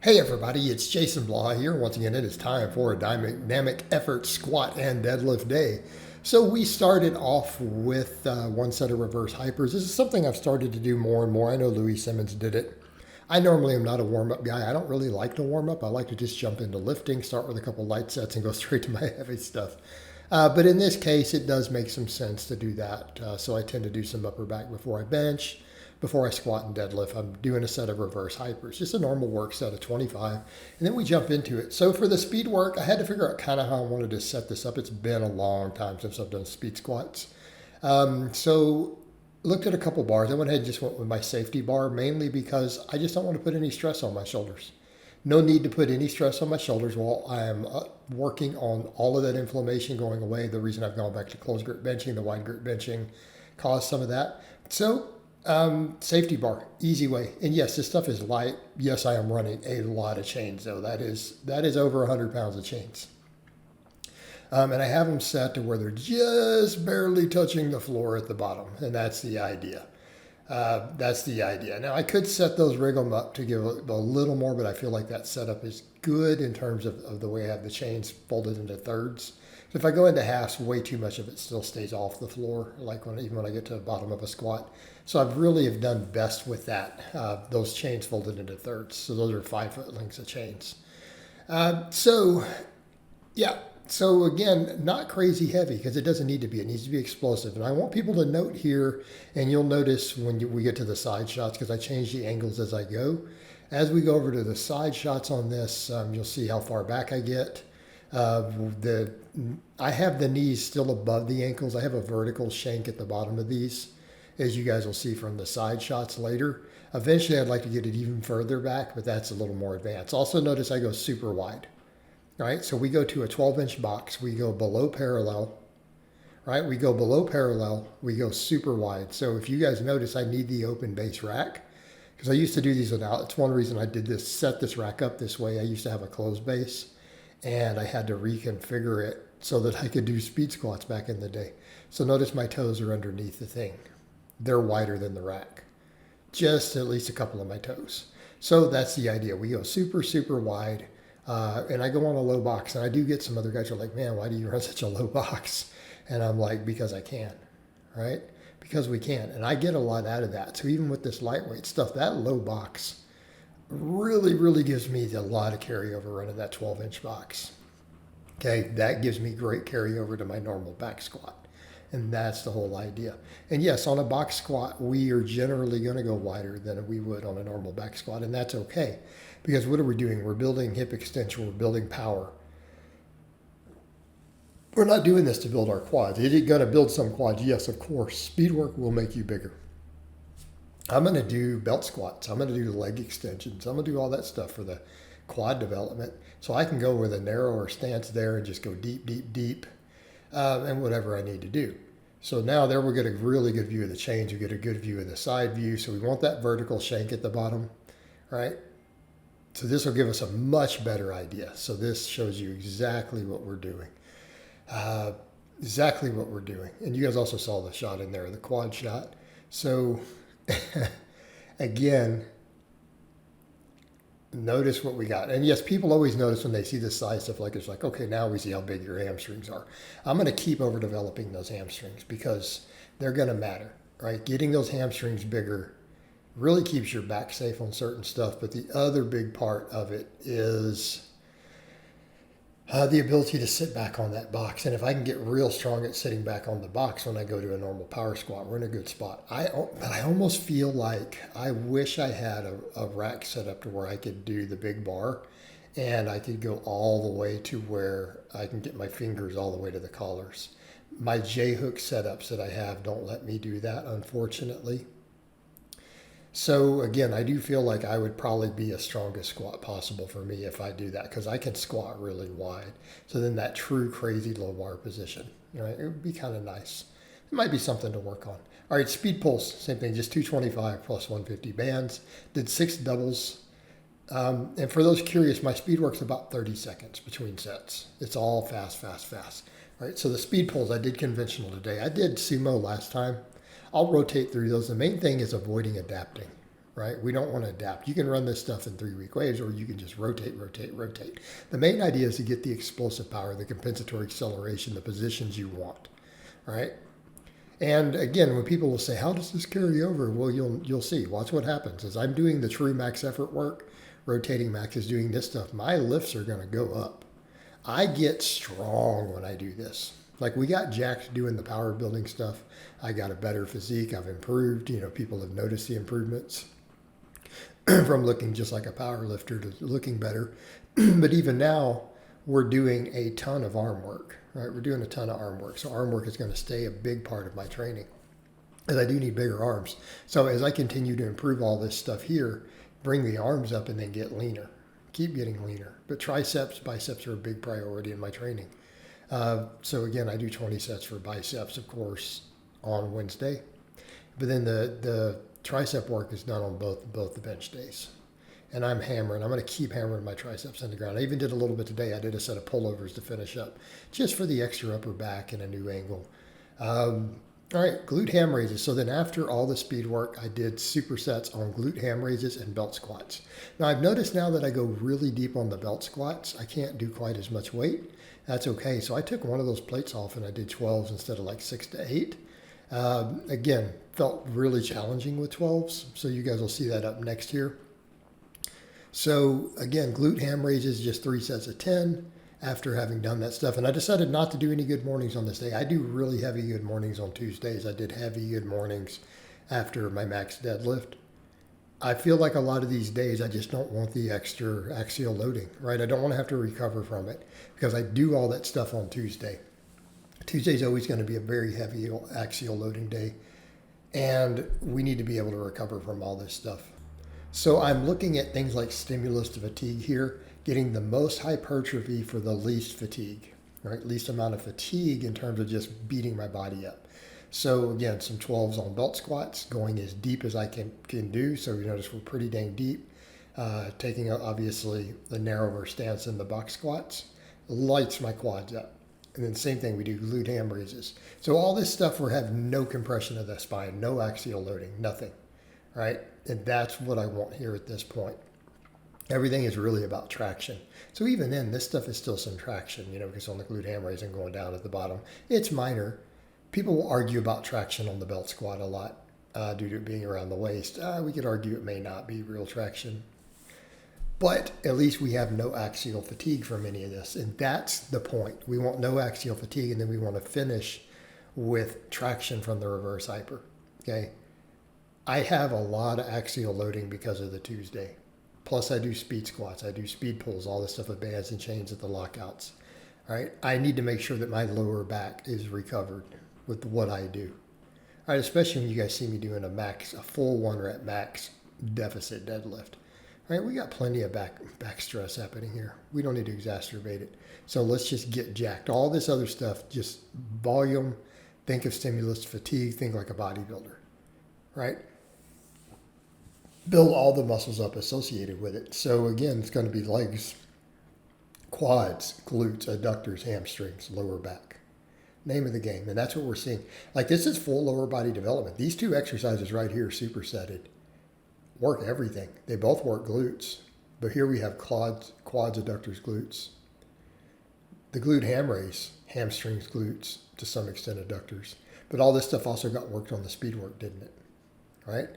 Hey everybody, it's Jason Blaha here. Once again, it is time for a dynamic effort squat and deadlift day. So we started off with one set of reverse hypers. This is something I've started to do more and more. I know Louis Simmons did it. I normally am not a warm-up guy. I don't really like to warm up. I like to just jump into lifting, start with a couple light sets and go straight to my heavy stuff. But in this case, it does make some sense to do that. So I tend to do some upper back before I bench. Before I squat and deadlift, I'm doing a set of reverse hypers, just a normal work set of 25, and then we jump into it. So for the speed work, I had to figure out kind of how I wanted to set this up. It's been a long time since I've done speed squats. So looked at a couple bars. I went ahead and just went with my safety bar, mainly because I just don't want to put any stress on my shoulders. No need to put any stress on my shoulders while I am working on all of that inflammation going away. The reason I've gone back to closed grip benching, the wide grip benching, caused some of that. So safety bar, easy way. And yes, this stuff is light. Yes, I am running a lot of chains though. That is over 100 pounds of chains. And I have them set to where they're just barely touching the floor at the bottom. And that's the idea. Now I could set those, rig them up to give a little more, but I feel like that setup is good in terms of the way I have the chains folded into thirds. So if I go into halves, way too much of it still stays off the floor, like even when I get to the bottom of a squat. So I really have done best with that, those chains folded into thirds. So those are 5 foot lengths of chains. So again, not crazy heavy because it doesn't need to be. It needs to be explosive. And I want people to note here, and you'll notice when we get to the side shots, because I change the angles as I go. As we go over to the side shots on this, you'll see how far back I get. I have the knees still above the ankles. I have a vertical shank at the bottom of these, as you guys will see from the side shots later. Eventually, I'd like to get it even further back, but that's a little more advanced. Also notice I go super wide. All right, so we go to a 12-inch box. We go below parallel, right? We go below parallel. We go super wide. So if you guys notice, I need the open base rack because I used to do these without. It's one reason I did this, set this rack up this way. I used to have a closed base, and I had to reconfigure it so that I could do speed squats back in the day. So notice my toes are underneath the thing. They're wider than the rack, just at least a couple of my toes. So that's the idea. We go super, super wide. And I go on a low box, and I do get some other guys who are like, man, why do you run such a low box? And I'm like, because I can, right? Because we can. And I get a lot out of that. So even with this lightweight stuff, that low box really, really gives me a lot of carryover running that 12-inch box. Okay, that gives me great carryover to my normal back squat. And that's the whole idea. And yes, on a box squat, we are generally going to go wider than we would on a normal back squat. And that's okay. Because what are we doing? We're building hip extension. We're building power. We're not doing this to build our quads. Is it going to build some quads? Yes, of course. Speed work will make you bigger. I'm going to do belt squats. I'm going to do leg extensions. I'm going to do all that stuff for the quad development. So I can go with a narrower stance there and just go deep, deep, deep. And whatever I need to do. So now there we'll get a really good view of the chains. We get a good view of the side view. So we want that vertical shank at the bottom, right? So this will give us a much better idea. So this shows you exactly what we're doing. Exactly what we're doing. And you guys also saw the shot in there, the quad shot. So again, notice what we got. And yes, people always notice when they see this size stuff, like it's like, okay, now we see how big your hamstrings are. I'm going to keep over developing those hamstrings because they're going to matter, right? Getting those hamstrings bigger really keeps your back safe on certain stuff. But the other big part of it is the ability to sit back on that box. And if I can get real strong at sitting back on the box when I go to a normal power squat, we're in a good spot. I almost feel like I wish I had a rack set up to where I could do the big bar and I could go all the way to where I can get my fingers all the way to the collars. My J-hook setups that I have don't let me do that, unfortunately. So again, I do feel like I would probably be a strongest squat possible for me if I do that because I can squat really wide. So then that true crazy low bar position, right? It would be kind of nice. It might be something to work on. All right, speed pulse, same thing, just 225 plus 150 bands. Did 6 doubles. And for those curious, my speed work's about 30 seconds between sets. It's all fast, fast, fast. All right, so the speed pulls, I did conventional today. I did sumo last time. I'll rotate through those. The main thing is avoiding adapting. right? We don't want to adapt. You can run this stuff in 3-week waves, or you can just rotate, rotate, rotate. The main idea is to get the explosive power, the compensatory acceleration, the positions you want, right? And again, when people will say, how does this carry over? Well, you'll see. Watch what happens. As I'm doing the true max effort work, rotating max is doing this stuff, my lifts are going to go up. I get strong when I do this. Like, we got jacked doing the power building stuff. I got a better physique. I've improved. People have noticed the improvements from looking just like a power lifter to looking better. But even now, we're doing a ton of arm work, right? We're doing a ton of arm work. So arm work is going to stay a big part of my training, as I do need bigger arms. So as I continue to improve all this stuff here, bring the arms up and then get leaner, keep getting leaner. But triceps, biceps are a big priority in my training. So again, I do 20 sets for biceps, of course, on Wednesday. But then the tricep work is done on both the bench days. And I'm hammering. I'm going to keep hammering my triceps in the ground. I even did a little bit today. I did a set of pullovers to finish up, just for the extra upper back and a new angle. All right, glute ham raises. So then after all the speed work, I did supersets on glute ham raises and belt squats. Now I've noticed now that I go really deep on the belt squats, I can't do quite as much weight. That's okay. So I took one of those plates off and I did 12s instead of like 6 to 8. Again, felt really challenging with 12s. So you guys will see that up next here. So again, glute ham raises, just 3 sets of 10 after having done that stuff. And I decided not to do any good mornings on this day. I do really heavy good mornings on Tuesdays. I did heavy good mornings after my max deadlift. I feel like a lot of these days, I just don't want the extra axial loading, right? I don't want to have to recover from it because I do all that stuff on Tuesday. Tuesday's always going to be a very heavy axial loading day. And we need to be able to recover from all this stuff. So I'm looking at things like stimulus to fatigue here, getting the most hypertrophy for the least fatigue, right? Least amount of fatigue in terms of just beating my body up. So again, some 12s on belt squats, going as deep as I can do. So you notice we're pretty dang deep. Taking obviously the narrower stance in the box squats, lights my quads up. And then same thing, we do glute ham raises. So all this stuff, we have no compression of the spine, no axial loading, nothing, right? And that's what I want here at this point. Everything is really about traction. So even then, this stuff is still some traction, because on the glute ham raise and going down at the bottom, it's minor. People will argue about traction on the belt squat a lot due to it being around the waist. We could argue it may not be real traction. But at least we have no axial fatigue from any of this. And that's the point. We want no axial fatigue, and then we want to finish with traction from the reverse hyper, okay? I have a lot of axial loading because of the Tuesday. Plus I do speed squats, I do speed pulls, all this stuff with bands and chains at the lockouts. All right, I need to make sure that my lower back is recovered with what I do. All right, especially when you guys see me doing a full 1-rep max deficit deadlift. All right, we got plenty of back stress happening here. We don't need to exacerbate it. So let's just get jacked. All this other stuff, just volume, think of stimulus, fatigue, think like a bodybuilder, right? Build all the muscles up associated with it. So again, it's going to be legs, quads, glutes, adductors, hamstrings, lower back. Name of the game. And that's what we're seeing. Like, this is full lower body development. These 2 exercises right here, supersetted, work everything. They both work glutes. But here we have quads, adductors, glutes. The glute ham raise, hamstrings, glutes, to some extent adductors. But all this stuff also got worked on the speed work, didn't it? Right?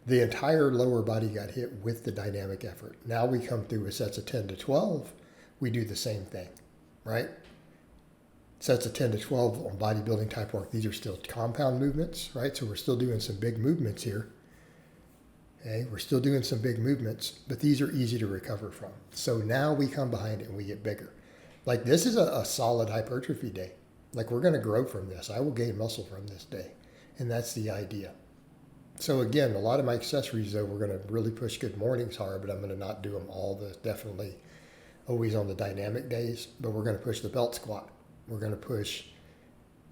The entire lower body got hit with the dynamic effort. Now we come through with sets of 10 to 12. We do the same thing, right? Sets of 10 to 12 on bodybuilding type work. These are still compound movements, right? So we're still doing some big movements here. Okay, we're still doing some big movements, but these are easy to recover from. So now we come behind it and we get bigger. Like, this is a solid hypertrophy day. Like, we're going to grow from this. I will gain muscle from this day. And that's the idea. So again, a lot of my accessories, though, we're going to really push good mornings hard, but I'm going to not do them all. Definitely always on the dynamic days, but we're going to push the belt squat. We're going to push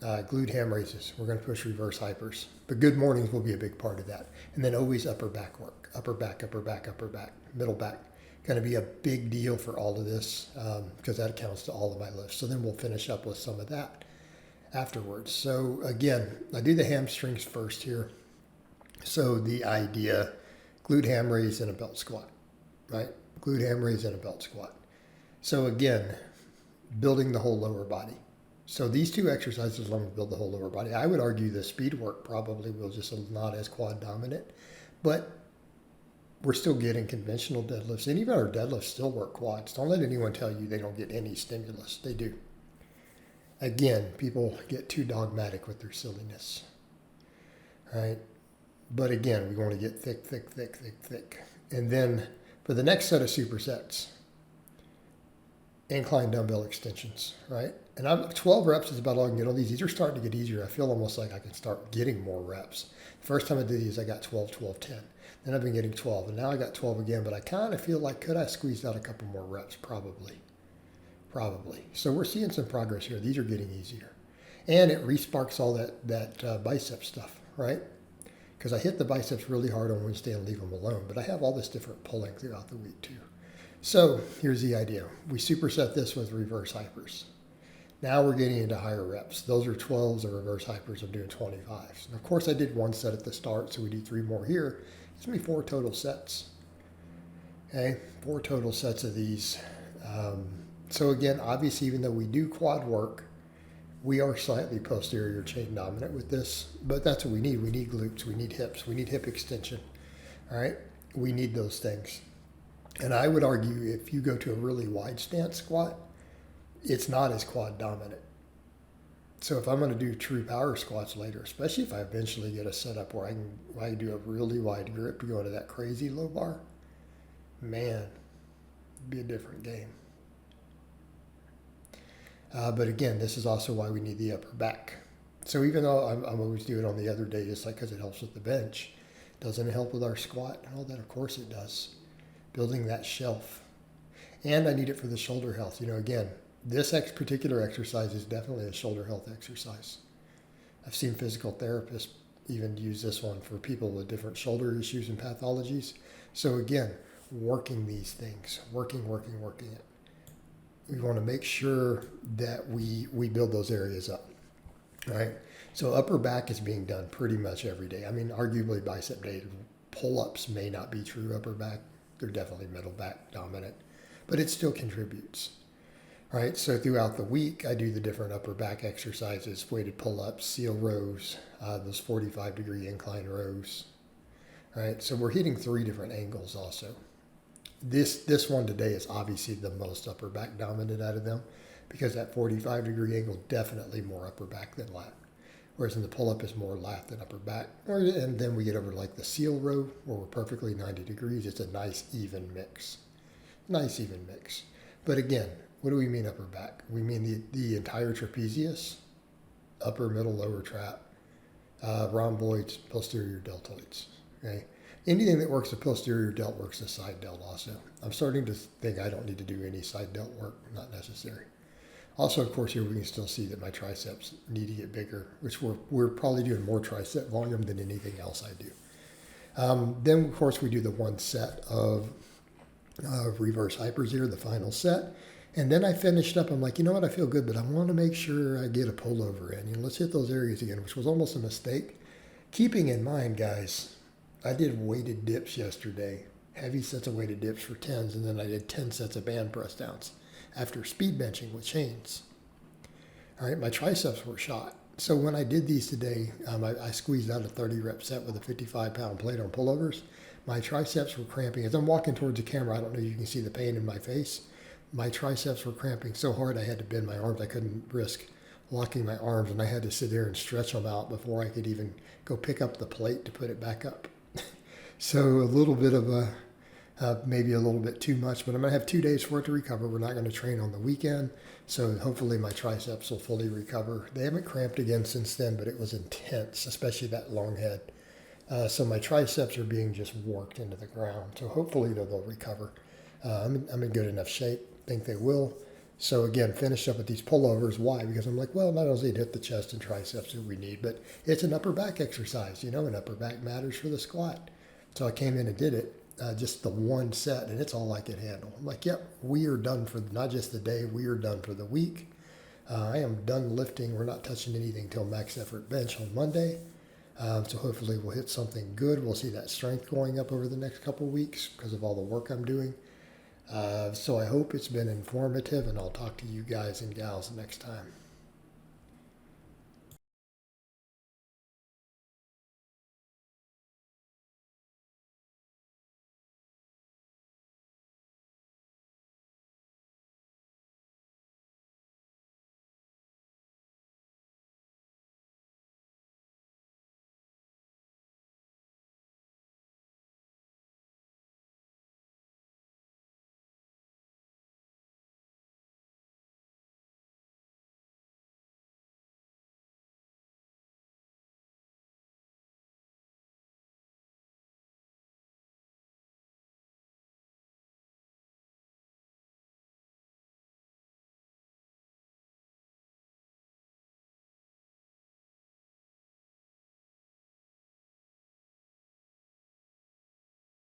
glute ham raises. We're going to push reverse hypers. But good mornings will be a big part of that. And then always upper back work. Upper back, upper back, upper back, middle back. Going to be a big deal for all of this because that accounts to all of my lifts. So then we'll finish up with some of that afterwards. So again, I do the hamstrings first here. So the idea, glute ham raise and a belt squat, right? Glute ham raise and a belt squat. So again, building the whole lower body. So these two exercises alone will build the whole lower body. I would argue the speed work probably will, just not as quad dominant, but we're still getting conventional deadlifts, and even our deadlifts still work quads. Don't let anyone tell you they don't get any stimulus. They do. Again, people get too dogmatic with their silliness, right? But again, we want to get thick, thick, thick, thick, thick. And then for the next set of supersets, incline dumbbell extensions, right? And 12 reps is about all I can get on these. These are starting to get easier. I feel almost like I can start getting more reps. The first time I did these, I got 12, 12, 10. Then I've been getting 12, and now I got 12 again, but I kind of feel like, could I squeeze out a couple more reps? Probably. So we're seeing some progress here. These are getting easier. And it re-sparks all that bicep stuff, right? Because I hit the biceps really hard on Wednesday and leave them alone, but I have all this different pulling throughout the week too. So here's the idea. We superset this with reverse hypers. Now we're getting into higher reps. Those are 12s or reverse hypers. I'm doing 25s. And of course, I did one set at the start, so we do 3 more here. Gives me 4 total sets. Okay, 4 total sets of these. So again, obviously, even though we do quad work, we are slightly posterior chain dominant with this, but that's what we need. We need glutes, we need hips, we need hip extension. All right, we need those things. And I would argue if you go to a really wide stance squat, it's not as quad dominant. So if I'm going to do true power squats later, especially if I eventually get a setup where I can do a really wide grip to go into that crazy low bar, man, it'd be a different game. But again, this is also why we need the upper back. So even though I'm always doing it on the other day, just like because it helps with the bench, doesn't it help with our squat and all that? Of course it does. Building that shelf. And I need it for the shoulder health. Again, this particular exercise is definitely a shoulder health exercise. I've seen physical therapists even use this one for people with different shoulder issues and pathologies. So again, working these things, working it. We want to make sure that we build those areas up, right? So upper back is being done pretty much every day. I mean, arguably bicep day. Pull-ups may not be true upper back. They're definitely middle back dominant, but it still contributes, right? So throughout the week, I do the different upper back exercises, weighted pull-ups, seal rows, those 45-degree incline rows, right? So we're hitting 3 different angles also. This one today is obviously the most upper back dominant out of them because that 45-degree angle definitely more upper back than lat. Whereas in the pull-up is more lat than upper back. And then we get over like the seal row where we're perfectly 90 degrees. It's a nice even mix. But again, what do we mean upper back? We mean the entire trapezius, upper, middle, lower trap, rhomboids, posterior deltoids. Okay. Anything that works the posterior delt works the side delt also. I'm starting to think I don't need to do any side delt work, not necessary. Also, of course, here we can still see that my triceps need to get bigger, which we're probably doing more tricep volume than anything else I do. Then, of course, we do the one set of reverse hypers here, the final set. And then I finished up. I'm like, you know what? I feel good, but I want to make sure I get a pullover in. Let's hit those areas again, which was almost a mistake. Keeping in mind, guys, I did weighted dips yesterday, heavy sets of weighted dips for 10s, and then I did 10 sets of band press downs after speed benching with chains. All right, my triceps were shot. So when I did these today, I squeezed out a 30 rep set with a 55-pound plate on pullovers. My triceps were cramping. As I'm walking towards the camera, I don't know if you can see the pain in my face. My triceps were cramping so hard I had to bend my arms. I couldn't risk locking my arms, and I had to sit there and stretch them out before I could even go pick up the plate to put it back up. So a little bit of maybe a little bit too much, but I'm going to have 2 days for it to recover. We're not going to train on the weekend, so hopefully my triceps will fully recover. They haven't cramped again since then, but it was intense, especially that long head. So my triceps are being just worked into the ground, so hopefully they'll recover. I'm in good enough shape. Think they will. So again, finish up with these pullovers. Why? Because I'm like, well, not only hit the chest and triceps that we need, but it's an upper back exercise, and upper back matters for the squat. So I came in and did it, just the one set, and it's all I could handle. I'm like, yep, we are done for not just the day, we are done for the week. I am done lifting. We're not touching anything till max effort bench on Monday. So hopefully we'll hit something good. We'll see that strength going up over the next couple weeks because of all the work I'm doing. So I hope it's been informative, and I'll talk to you guys and gals next time.